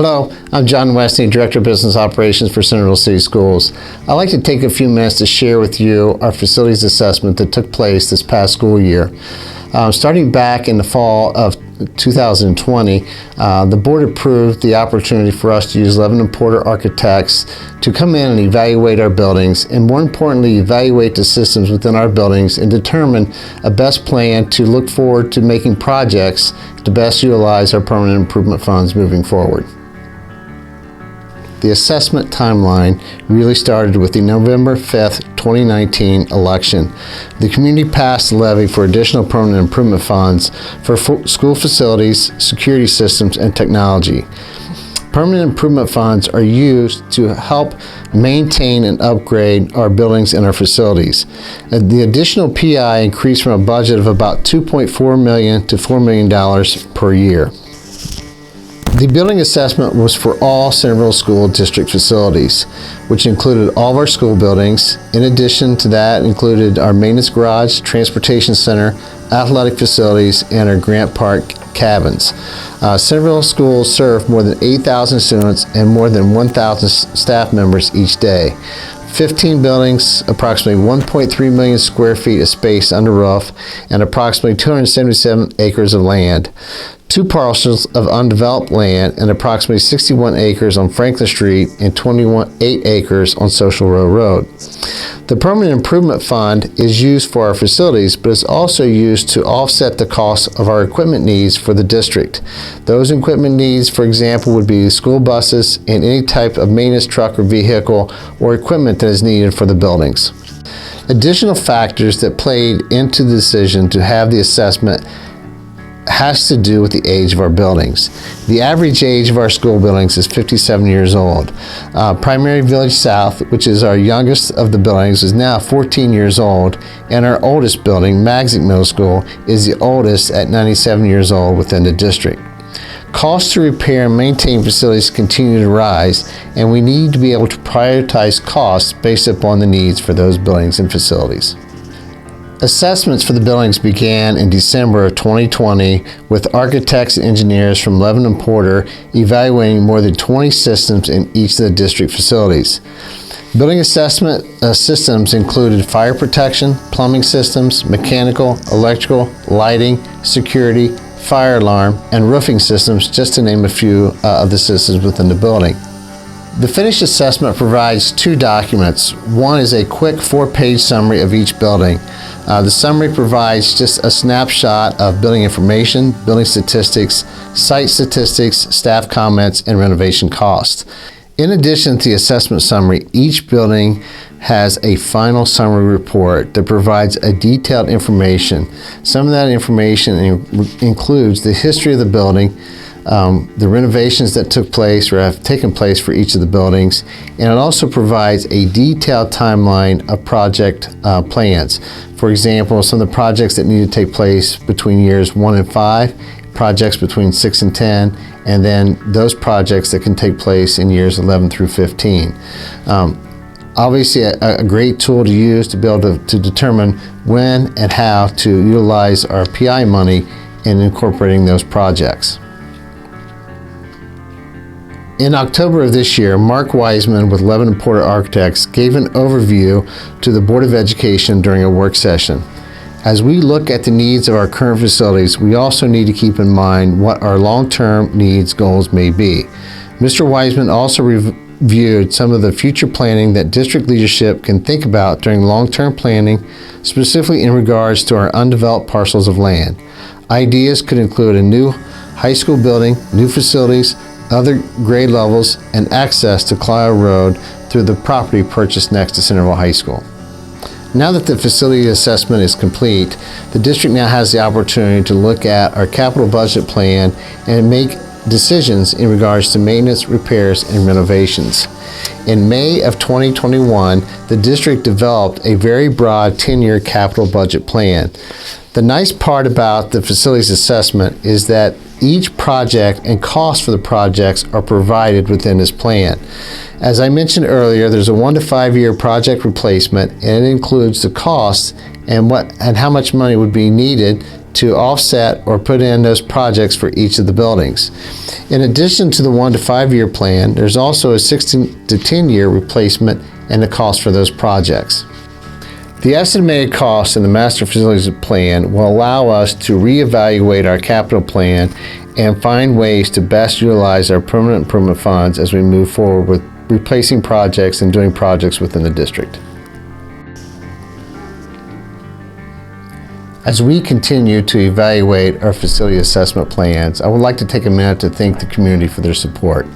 Hello, I'm John Westney, Director of Business Operations for Centerville City Schools. I'd like to take a few minutes to share with you our facilities assessment that took place this past school year. Starting back in the fall of 2020, the board approved the opportunity for us to use Levin Porter Architects to come in and evaluate our buildings, and more importantly, evaluate the systems within our buildings and determine a best plan to look forward to making projects to best utilize our permanent improvement funds moving forward. The assessment timeline really started with the November 5th, 2019 election. The community passed the levy for additional permanent improvement funds for school facilities, security systems, and technology. Permanent improvement funds are used to help maintain and upgrade our buildings and our facilities. The additional PI increased from a budget of about $2.4 million to $4 million per year. The building assessment was for all Centerville School District facilities, which included all of our school buildings. In addition to that, included our maintenance garage, transportation center, athletic facilities, and our Grant Park cabins. Centerville Schools serve more than 8,000 students and more than 1,000 staff members each day. 15 buildings, approximately 1.3 million square feet of space under roof, and approximately 277 acres of land. 2 parcels of undeveloped land and approximately 61 acres on Franklin Street and 8 acres on Social Row Road. The Permanent Improvement Fund is used for our facilities, but is also used to offset the cost of our equipment needs for the district. Those equipment needs, for example, would be school buses and any type of maintenance truck or vehicle or equipment that is needed for the buildings. Additional factors that played into the decision to have the assessment has to do with the age of our buildings. The average age of our school buildings is 57 years old. Primary Village South, which is our youngest of the buildings, is now 14 years old, and our oldest building, Magsic Middle School, is the oldest at 97 years old within the district. Costs to repair and maintain facilities continue to rise, and we need to be able to prioritize costs based upon the needs for those buildings and facilities. Assessments for the buildings began in December of 2020 with architects and engineers from Levin Porter evaluating more than 20 systems in each of the district facilities. Building assessment systems included fire protection, plumbing systems, mechanical, electrical, lighting, security, fire alarm, and roofing systems, just to name a few of the systems within the building. The finished assessment provides 2 documents. One is a quick 4-page summary of each building. The summary provides just a snapshot of building information, building statistics, site statistics, staff comments, and renovation costs. In addition to the assessment summary, each building has a final summary report that provides a detailed information. Some of that information includes the history of the building, the renovations that took place or have taken place for each of the buildings, and it also provides a detailed timeline of project plans. For example, some of the projects that need to take place between years 1 and 5, projects between 6 and 10, and then those projects that can take place in years 11 through 15. Obviously, a great tool to use to be able to determine when and how to utilize our PI money in incorporating those projects. In October of this year, Mark Wiseman with Levin Porter Architects gave an overview to the Board of Education during a work session. As we look at the needs of our current facilities, we also need to keep in mind what our long-term needs goals may be. Mr. Wiseman also reviewed some of the future planning that district leadership can think about during long-term planning, specifically in regards to our undeveloped parcels of land. Ideas could include a new high school building, new facilities, other grade levels, and access to Clio Road through the property purchased next to Centerville High School. Now that the facility assessment is complete, the district now has the opportunity to look at our capital budget plan and make decisions in regards to maintenance, repairs, and renovations. In May of 2021, the district developed a very broad 10-year capital budget plan. The nice part about the facilities assessment is that each project and cost for the projects are provided within this plan. As I mentioned earlier, there's a 1 to 5 year project replacement, and it includes the costs and how much money would be needed to offset or put in those projects for each of the buildings. In addition to the 1 to 5 year plan, there's also a 6 to 10 year replacement and the cost for those projects. The estimated cost in the Master Facilities Plan will allow us to reevaluate our capital plan and find ways to best utilize our permanent improvement funds as we move forward with replacing projects and doing projects within the district. As we continue to evaluate our facility assessment plans, I would like to take a minute to thank the community for their support.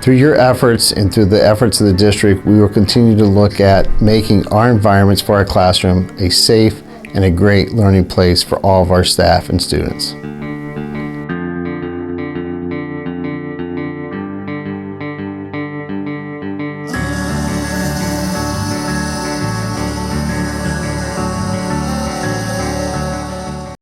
Through your efforts and through the efforts of the district, we will continue to look at making our environments for our classroom a safe and a great learning place for all of our staff and students.